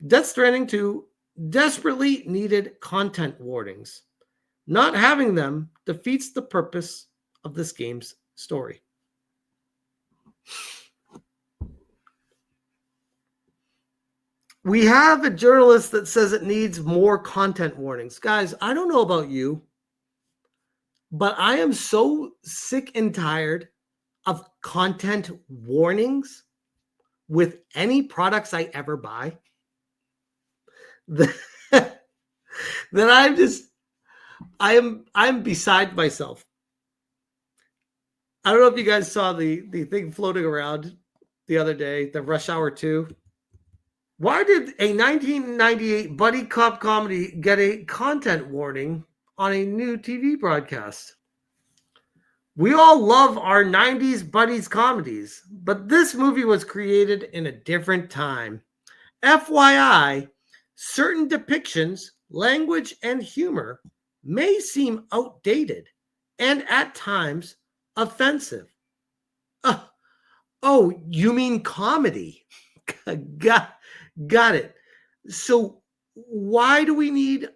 Death Stranding 2 desperately needed content warnings. Not having them defeats the purpose of this game's story. We have a journalist that says it needs more content warnings. Guys, I don't know about you, but I am so sick and tired of content warnings with any products I ever buy that I'm beside myself. I don't know if you guys saw the thing floating around the other day, the Rush Hour 2. Why did a 1998 buddy cop comedy get a content warning on a new TV broadcast? We all love our 90s buddies comedies, but this movie was created in a different time. FYI, certain depictions, language, and humor may seem outdated and at times offensive. Oh, you mean comedy? Got it. So why do we need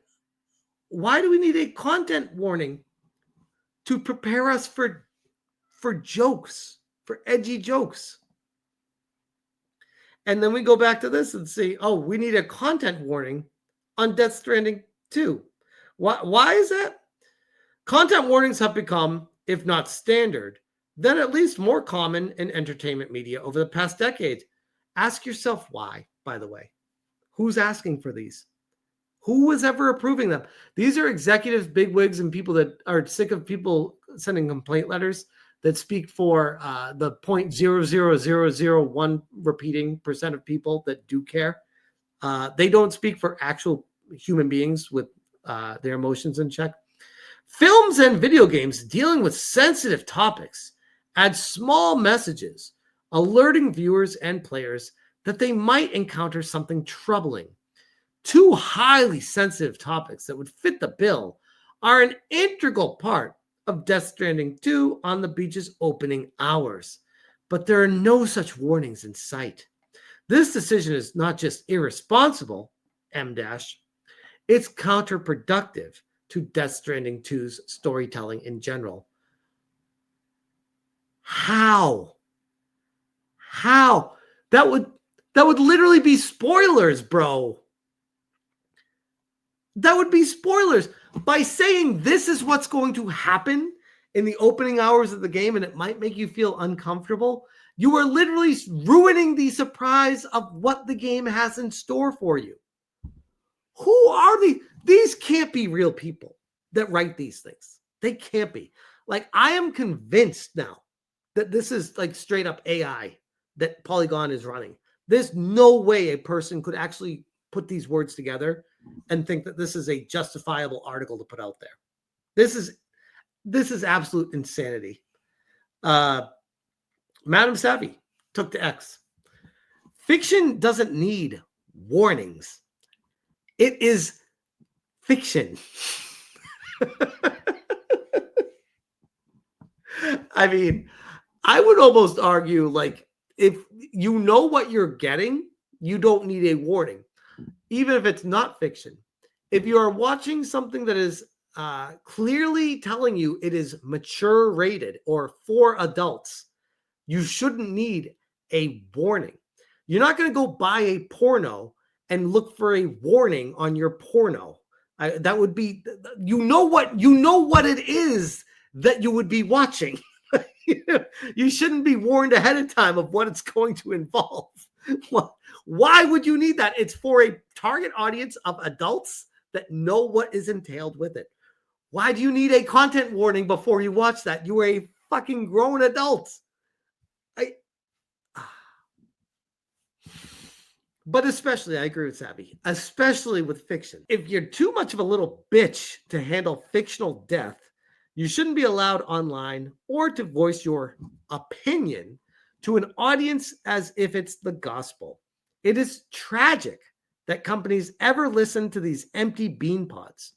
a content warning to prepare us for jokes, for edgy jokes? And then we go back to this and say, oh, we need a content warning on Death Stranding 2. Why is that? Content warnings have become, if not standard, then at least more common in entertainment media over the past decade. Ask yourself why, by the way. Who's asking for these? Who was ever approving them? These are executives, bigwigs, and people that are sick of people sending complaint letters that speak for the 0.00001 repeating percent of people that do care. They don't speak for actual human beings with their emotions in check. Films and video games dealing with sensitive topics add small messages, alerting viewers and players that they might encounter something troubling. Two highly sensitive topics that would fit the bill are an integral part of Death Stranding 2 on the beach's opening hours, but there are no such warnings in sight. This decision is not just irresponsible, it's counterproductive to Death Stranding 2's storytelling in general. How? That would literally be spoilers, bro. That would be spoilers. By saying this is what's going to happen in the opening hours of the game and it might make you feel uncomfortable, you are literally ruining the surprise of what the game has in store for you. Who are these? These can't be real people that write these things. They can't be. Like, I am convinced now that this is like straight up AI that Polygon is running. There's no way a person could actually put these words together and think that this is a justifiable article to put out there. This is absolute insanity. Madam Savvy took to X. Fiction doesn't need warnings. It is fiction. I mean, I would almost argue, like, if you know what you're getting, you don't need a warning, even if it's not fiction. If you are watching something that is clearly telling you it is mature rated or for adults, you shouldn't need a warning. You're not going to go buy a porno and look for a warning on your porno. That would be, you know what it is that you would be watching. You shouldn't be warned ahead of time of what it's going to involve. Why would you need that? It's for a target audience of adults that know what is entailed with it. Why do you need a content warning before you watch that? You are a fucking grown adult. But especially, I agree with Savvy, especially with fiction. If you're too much of a little bitch to handle fictional death, you shouldn't be allowed online or to voice your opinion to an audience as if it's the gospel. It is tragic that companies ever listen to these empty bean pods.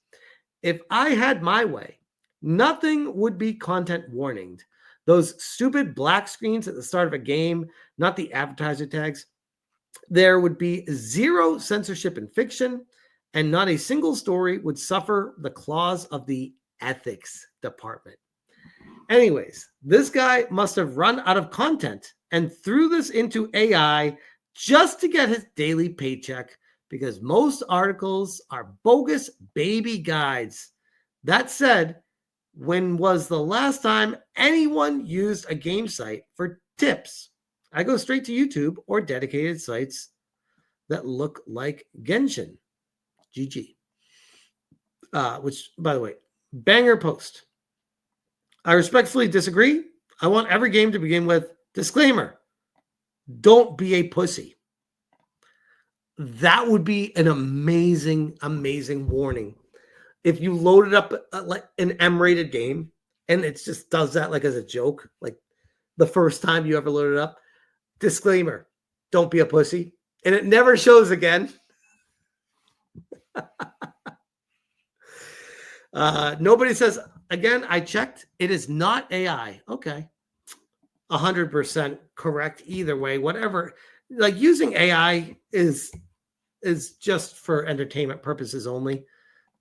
If I had my way, nothing would be content warninged. Those stupid black screens at the start of a game, not the advertiser tags. There would be zero censorship in fiction, and not a single story would suffer the claws of the ethics department. Anyways, this guy must have run out of content and threw this into AI just to get his daily paycheck, because most articles are bogus baby guides. That said, when was the last time anyone used a game site for tips? I go straight to YouTube or dedicated sites that look like Genshin. GG. Which, by the way, banger post. I respectfully disagree. I want every game to begin with disclaimer. Don't be a pussy. That would be an amazing, amazing warning. If you loaded up like an M-rated game and it just does that like as a joke, like the first time you ever load it up, disclaimer, don't be a pussy. And it never shows again. Nobody says, again, I checked. It is not AI. Okay. 100% correct either way. Whatever. Like using AI is just for entertainment purposes only.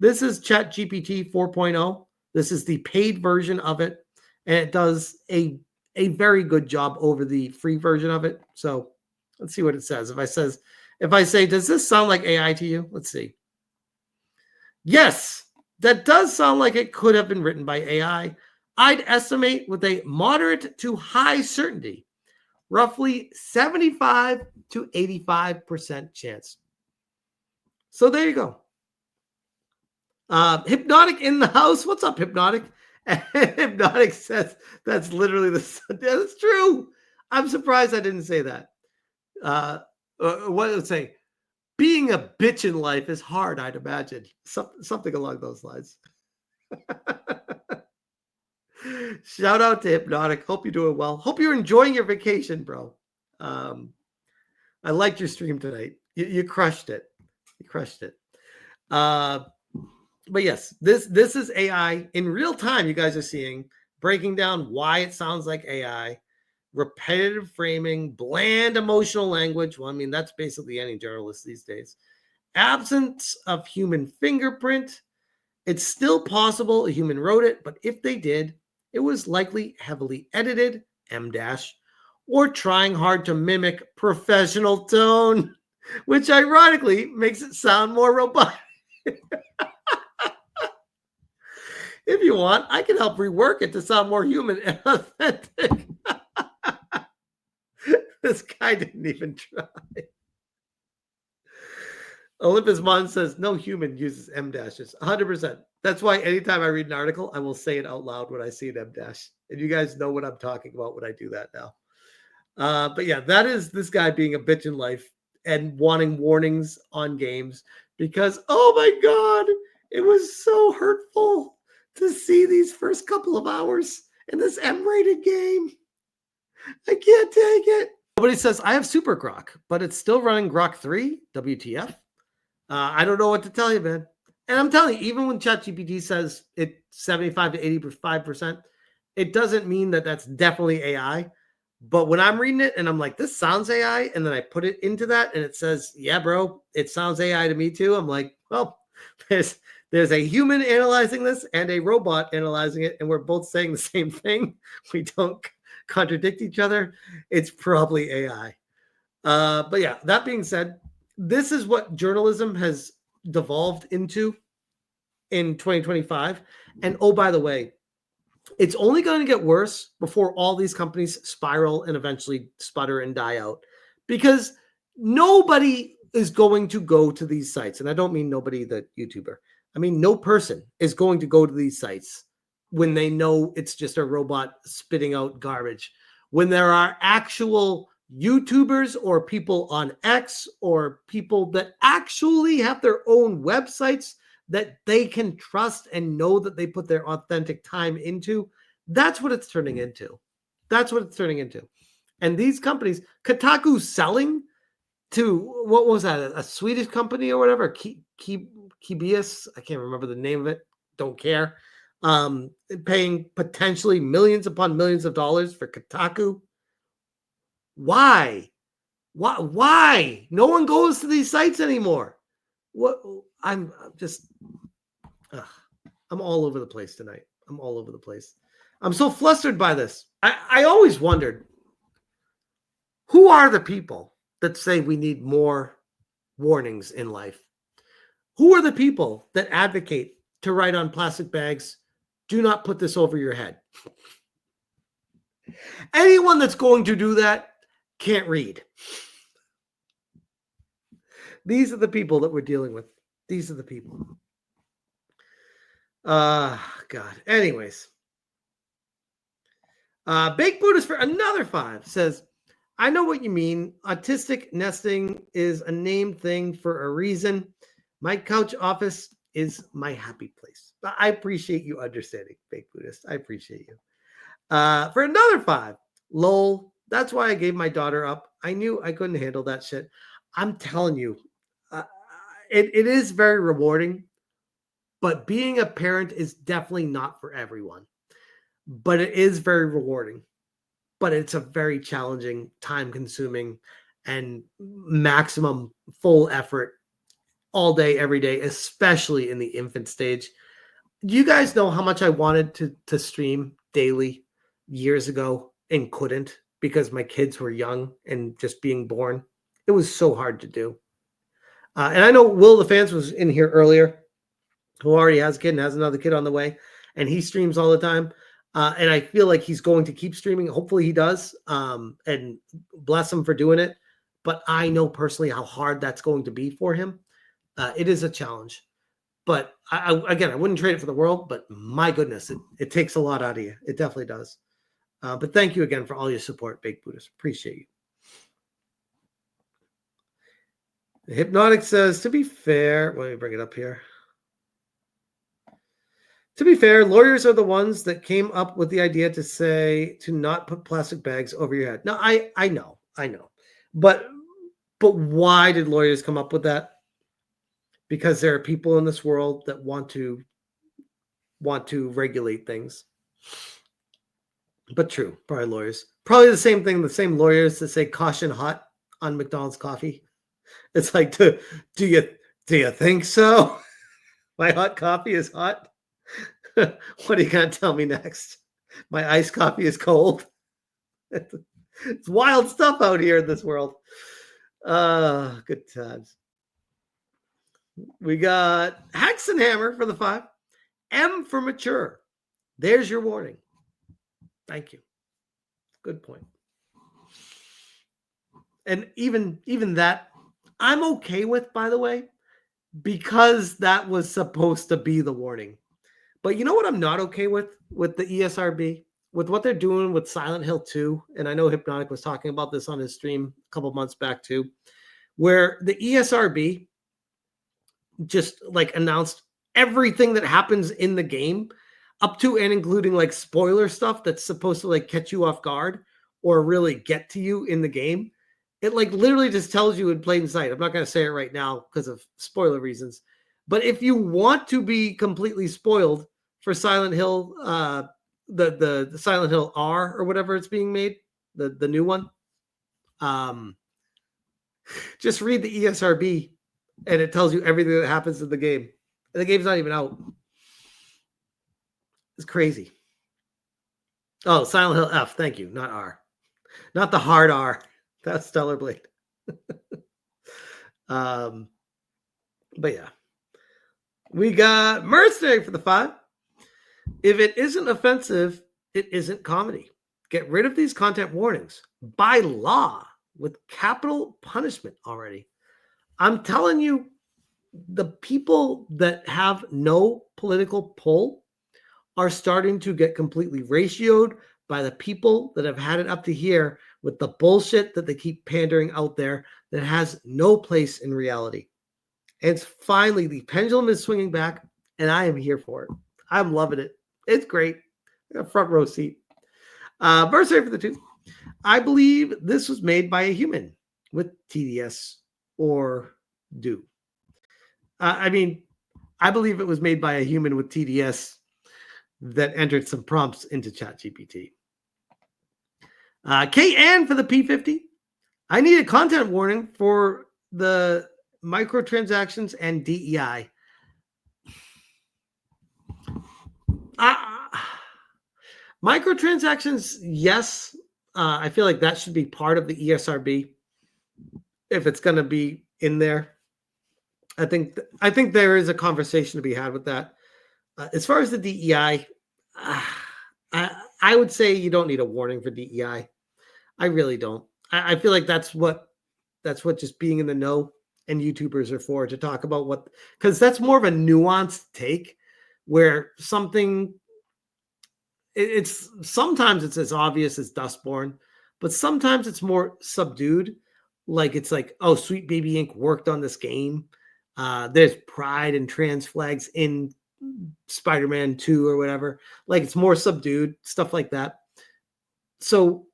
This is ChatGPT 4.0. This is the paid version of it. And it does a very good job over the free version of it. So let's see what it says. If I say, does this sound like AI to you? Let's see. Yes, that does sound like it could have been written by AI. I'd estimate with a moderate to high certainty, roughly 75 to 85% chance. So there you go. Hypnotic in the house. What's up, Hypnotic? Hypnotic says that's literally that's true. I'm surprised I didn't say that. What did it say? Being a bitch in life is hard, I'd imagine. Something along those lines. Shout out to Hypnotic. Hope you're doing well. Hope you're enjoying your vacation, bro. I liked your stream tonight. You crushed it. You crushed it. But yes, this is AI in real time. You guys are seeing, breaking down why it sounds like AI, repetitive framing, bland emotional language. Well, I mean, that's basically any journalist these days. Absence of human fingerprint. It's still possible a human wrote it, but if they did, it was likely heavily edited, M-, or trying hard to mimic professional tone, which ironically makes it sound more robotic. If you want, I can help rework it to sound more human and authentic. This guy didn't even try. Olympus Mon says no human uses M dashes. 100%. That's why anytime I read an article, I will say it out loud when I see an M dash. And you guys know what I'm talking about when I do that now. But yeah, that is this guy being a bitch in life and wanting warnings on games because, oh my God, it was so hurtful to see these first couple of hours in this M-rated game. I can't take it. Nobody says, I have Super Grok, but it's still running Grok 3, WTF. I don't know what to tell you, man. And I'm telling you, even when ChatGPT says it's 75 to 85%, it doesn't mean that that's definitely AI. But when I'm reading it and I'm like, this sounds AI, and then I put it into that and it says, yeah, bro, it sounds AI to me too. I'm like, well, there's a human analyzing this and a robot analyzing it, and we're both saying the same thing. We don't contradict each other. It's probably AI. But yeah, that being said, this is what journalism has devolved into in 2025. And oh, by the way, it's only going to get worse before all these companies spiral and eventually sputter and die out, because nobody is going to go to these sites. And I don't mean nobody, the YouTuber. I mean, no person is going to go to these sites when they know it's just a robot spitting out garbage. When there are actual YouTubers or people on X or people that actually have their own websites that they can trust and know that they put their authentic time into, that's what it's turning into. That's what it's turning into. And these companies, Kotaku selling to, what was that, a Swedish company or whatever, Kibias, I can't remember the name of it, don't care, paying potentially millions upon millions of dollars for Kotaku. Why? Why? No one goes to these sites anymore. What? I'm just, I'm all over the place tonight. I'm all over the place. I'm so flustered by this. I always wondered, who are the people that say we need more warnings in life? Who are the people that advocate to write on plastic bags, do not put this over your head? Anyone that's going to do that can't read. These are the people that we're dealing with. These are the people. God. Anyways. Baked Buddhist for another 5 says, I know what you mean. Autistic nesting is a named thing for a reason. My couch office is my happy place. I appreciate you understanding, Baked Buddhist. I appreciate you. For another 5, lol. That's why I gave my daughter up. I knew I couldn't handle that shit. I'm telling you, it is very rewarding, but being a parent is definitely not for everyone. But it is very rewarding. But it's a very challenging, time-consuming, and maximum full effort all day, every day, especially in the infant stage. Do you guys know how much I wanted to stream daily years ago and couldn't because my kids were young and just being born? It was so hard to do. And I know Will the Fans was in here earlier, who already has a kid and has another kid on the way, and he streams all the time. And I feel like he's going to keep streaming. Hopefully he does. And bless him for doing it. But I know personally how hard that's going to be for him. It is a challenge. But I wouldn't trade it for the world. But my goodness, it takes a lot out of you. It definitely does. But thank you again for all your support, Baked Buddhist. Appreciate you. The Hypnotic says, to be fair, let me bring it up here. To be fair, lawyers are the ones that came up with the idea to say to not put plastic bags over your head. No, I know. But why did lawyers come up with that? Because there are people in this world that want to regulate things. But true, probably lawyers. Probably the same thing, the same lawyers that say caution hot on McDonald's coffee. It's like, do you think so? My hot coffee is hot. What are you going to tell me next? My iced coffee is cold. It's wild stuff out here in this world. Good times. We got Hexenhammer for the 5. M for mature. There's your warning. Thank you. Good point. And even that, I'm okay with, by the way, because that was supposed to be the warning. But you know what I'm not okay with the ESRB? With what they're doing with Silent Hill 2, and I know Hypnotic was talking about this on his stream a couple months back too, where the ESRB just like announced everything that happens in the game up to and including like spoiler stuff that's supposed to like catch you off guard or really get to you in the game. It like literally just tells you in plain sight. I'm not going to say it right now because of spoiler reasons. But if you want to be completely spoiled for Silent Hill, the Silent Hill R or whatever it's being made, the new one, just read the ESRB and it tells you everything that happens in the game. And the game's not even out. It's crazy. Oh, Silent Hill F. Thank you. Not R. Not the hard R. That's Stellar Blade. But yeah. We got Mercenary for the 5. If it isn't offensive, it isn't comedy. Get rid of these content warnings by law with capital punishment already. I'm telling you, the people that have no political pull are starting to get completely ratioed by the people that have had it up to here with the bullshit that they keep pandering out there that has no place in reality. And it's finally, the pendulum is swinging back, and I am here for it. I'm loving it. It's great. I got a front row seat. Mercenary for the 2. I believe this was made by a human with TDS or do. I believe it was made by a human with TDS that entered some prompts into ChatGPT. KN for the P50. I need a content warning for the microtransactions and DEI. Microtransactions, yes. I feel like that should be part of the ESRB if it's going to be in there. I think there is a conversation to be had with that. As far as the DEI, I would say you don't need a warning for DEI. I really don't. I feel like that's what just being in the know and YouTubers are for, to talk about what, because that's more of a nuanced take where something, it's sometimes it's as obvious as Dustborn, but sometimes it's more subdued. Like it's like, oh, Sweet Baby Inc. worked on this game. There's pride and trans flags in Spider-Man 2 or whatever. Like it's more subdued, stuff like that. So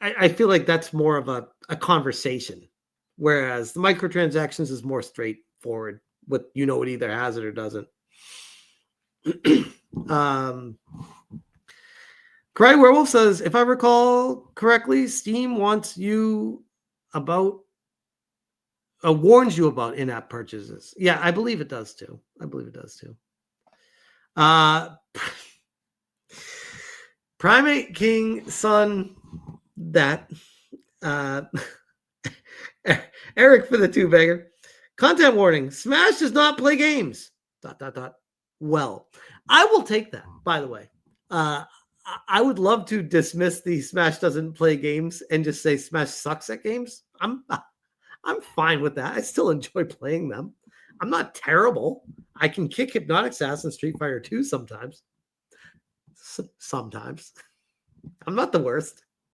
I feel like that's more of a conversation, whereas the microtransactions is more straightforward. With it either has it or doesn't. Cry Werewolf says, if I recall correctly, Steam warns you about in-app purchases. Yeah, I believe it does too. Primate King Son, that Eric for the two-bagger. Content warning: Smash does not play games. ... Well, I will take that. By the way, I would love to dismiss the Smash doesn't play games and just say Smash sucks at games. I'm fine with that. I still enjoy playing them. I'm not terrible. I can kick Hypnotic Sass in Street Fighter 2 sometimes. Sometimes. I'm not the worst.